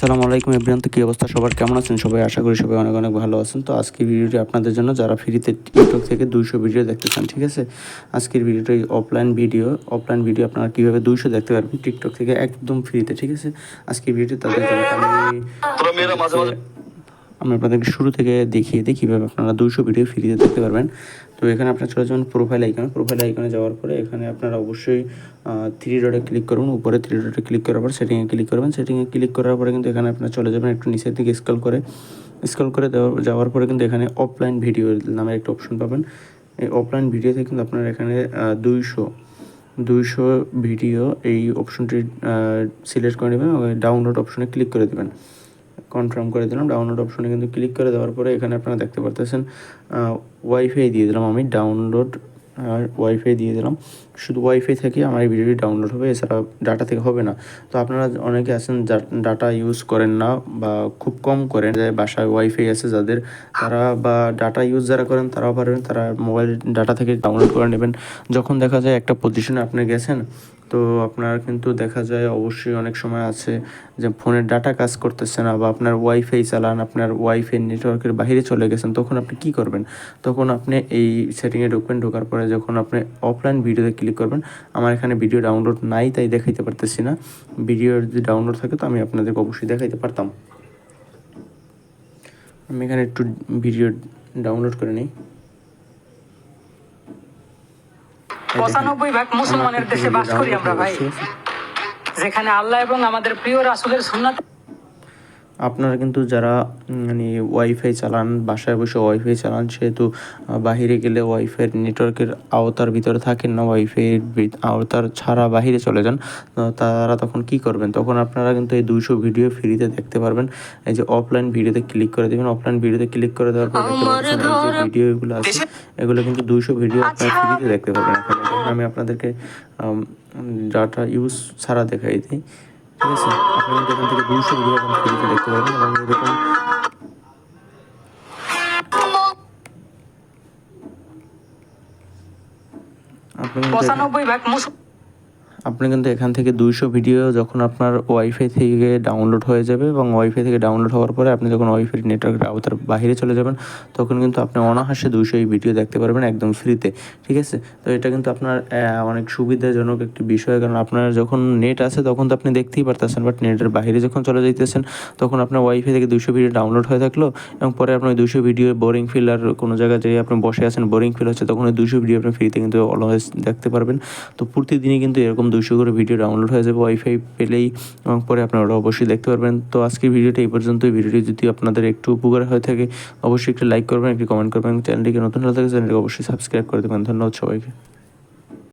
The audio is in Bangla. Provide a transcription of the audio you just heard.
আসসালামু আলাইকুম এভরিওয়ান। তো কী অবস্থা সবার, কেমন আছেন সবাই? আশা করি সবাই অনেক অনেক ভালো আছেন। তো আজকের ভিডিওটি আপনাদের জন্য যারা ফ্রিতে টিকটক থেকে 200 ভিডিও দেখতে চান, ঠিক আছে? আজকের ভিডিওটি অফলাইন ভিডিও আপনারা কীভাবে 200 দেখতে পারবেন টিকটক থেকে একদম ফ্রিতে, ঠিক আছে? আজকের ভিডিওটি তাদের জন্য আমি আপনাদেরকে শুরু থেকে দেখিয়ে দিই কীভাবে আপনারা 200 ভিডিও ফ্রিতে দেখতে পারবেন। তো এখানে আপনারা চলে যাবেন প্রোফাইল আইকনে যাওয়ার পরে এখানে আপনারা অবশ্যই 3 ডটে ক্লিক করুন। উপরে 3 ডটে ক্লিক করার পর সেটিংয়ে ক্লিক করবেন। সেটিংয়ে ক্লিক করার পরে কিন্তু এখানে আপনারা চলে যাবেন একটু নিচের দিকে স্ক্রল করে যাওয়ার পরে কিন্তু এখানে অফলাইন ভিডিও নামের একটা অপশন পাবেন। এই অফলাইন ভিডিও থেকে কিন্তু আপনারা এখানে 200 ভিডিও এই অপশনটি সিলেক্ট করে নেবেন এবং ডাউনলোড অপশনে ক্লিক করে দেবেন। কনফার্ম করে দিলাম। ডাউনলোড অপশনে কিন্তু ক্লিক করে দেওয়ার পরে এখানে আপনারা দেখতে পারতেছেন ওয়াইফাই দিয়ে দিলাম আমি ডাউনলোড, আর ওয়াইফাই দিয়ে দিলাম। শুধু ওয়াইফাই থেকে আমার এই ভিডিওটি ডাউনলোড হবে, এছাড়া ডাটা থেকে হবে না। তো আপনারা অনেকে আছেন ডাটা ইউজ করেন না বা খুব কম করেন, যে বাসায় ওয়াইফাই আছে যাদের, তারা বা ডাটা ইউজ যারা করেন তারাও পারবেন, তারা মোবাইল ডাটা থেকে ডাউনলোড করে নেবেন। যখন দেখা যায় একটা পজিশনে আপনি গেছেন, তো আপনার কিন্তু দেখা যায় অবশ্যই অনেক সময় আছে যে ফোনের ডাটা কাজ করতেছে না বা আপনার ওয়াইফাই চালান, আপনার ওয়াইফাই নেটওয়ার্কের বাইরে চলে গেছেন, তখন আপনি কী করবেন? তখন আপনি এই সেটিংয়ে ঢুকবেন। ঢোকার পরে যখন আপনি অফলাইন ভিডিওতে ক্লিক করবেন, আমার এখানে ভিডিও ডাউনলোড নাই তাই দেখাইতে পারতেছি না। ভিডিও যদি ডাউনলোড থাকে তো আমি আপনাদেরকে অবশ্যই দেখাইতে পারতাম। আমি এখানে একটু ভিডিও ডাউনলোড করে নিই। 95 ভাগ মুসলমানের দেশে বাস করি আমরা ভাই, যেখানে আল্লাহ এবং আমাদের প্রিয় রাসূলের সুন্নাত। আপনারা কিন্তু যারা মানে ওয়াইফাই চালান, বাসায় বসে ওয়াইফাই চালান, সেহেতু বাহিরে গেলে ওয়াইফাইয়ের নেটওয়ার্কের আওতার ভিতরে থাকেন না, ওয়াইফাইয়ের আওতার ছাড়া বাহিরে চলে যান, তারা তখন কি করবেন? তখন আপনারা কিন্তু এই 200 ভিডিও ফ্রিতে দেখতে পারবেন। এই যে অফলাইন ভিডিওতে ক্লিক করে দেবেন। অফলাইন ভিডিওতে ক্লিক করে দেওয়ার পর দেখতে পাচ্ছেন এই যে ভিডিওগুলো আছে, এগুলো কিন্তু 200 ভিডিও আপনারা ফ্রিতে দেখতে পারবেন। এখন আমি আপনাদেরকে ডাটা ইউজ ছাড়া দেখাই দিই, ঠিক আছে? আপনি কিন্তু এখান থেকে 200 ভিডিও এখন ফ্রিতে দেখতে পারবেন এবং এরকম আপনি কিন্তু এখান থেকে 200 ভিডিও যখন আপনার ওয়াইফাই থেকে ডাউনলোড হয়ে যাবে এবং ওয়াইফাই থেকে ডাউনলোড হওয়ার পরে আপনি যখন ওয়াইফাই নেটওয়ার্কের আওতার বাইরে চলে যাবেন, তখন কিন্তু আপনি অনায়াসে 200 এই ভিডিও দেখতে পারবেন একদম ফ্রিতে, ঠিক আছে? তো এটা কিন্তু আপনার অনেক সুবিধাজনক একটি বিষয়, কারণ আপনার যখন নেট আছে তখন তো আপনি দেখতেই পারতেছেন, বাট নেটের বাইরে যখন চলে যাইতেছেন তখন আপনার ওয়াইফাই থেকে 200 ভিডিও ডাউনলোড হয়ে থাকলো এবং পরে আপনার 200 ভিডিও বোরিং ফিল, আর কোনো জায়গায় যেয়ে আপনি বসে আছেন বোরিং ফিল হচ্ছে, তখন ওই 200 ভিডিও আপনি ফ্রিতে কিন্তু অলওয়েজ দেখতে পারবেন। তো প্রতিদিনই কিন্তু এরকম 200 করে ভিডিও ডাউনলোড হয়ে যাবে ওয়াইফাই পেলেই, এবং পরে আপনারা ওটা অবশ্যই দেখতে পারবেন। তো আজকের ভিডিওটা এই পর্যন্তই। ভিডিওটি যদি আপনাদের একটু উপকার হয়ে থাকে অবশ্যই একটু লাইক করবেন, একটু কমেন্ট করবেন, চ্যানেলটিকে নতুন হয়ে থাকে চ্যানেলটিকে অবশ্যই সাবস্ক্রাইব করে দেবেন। ধন্যবাদ সবাইকে।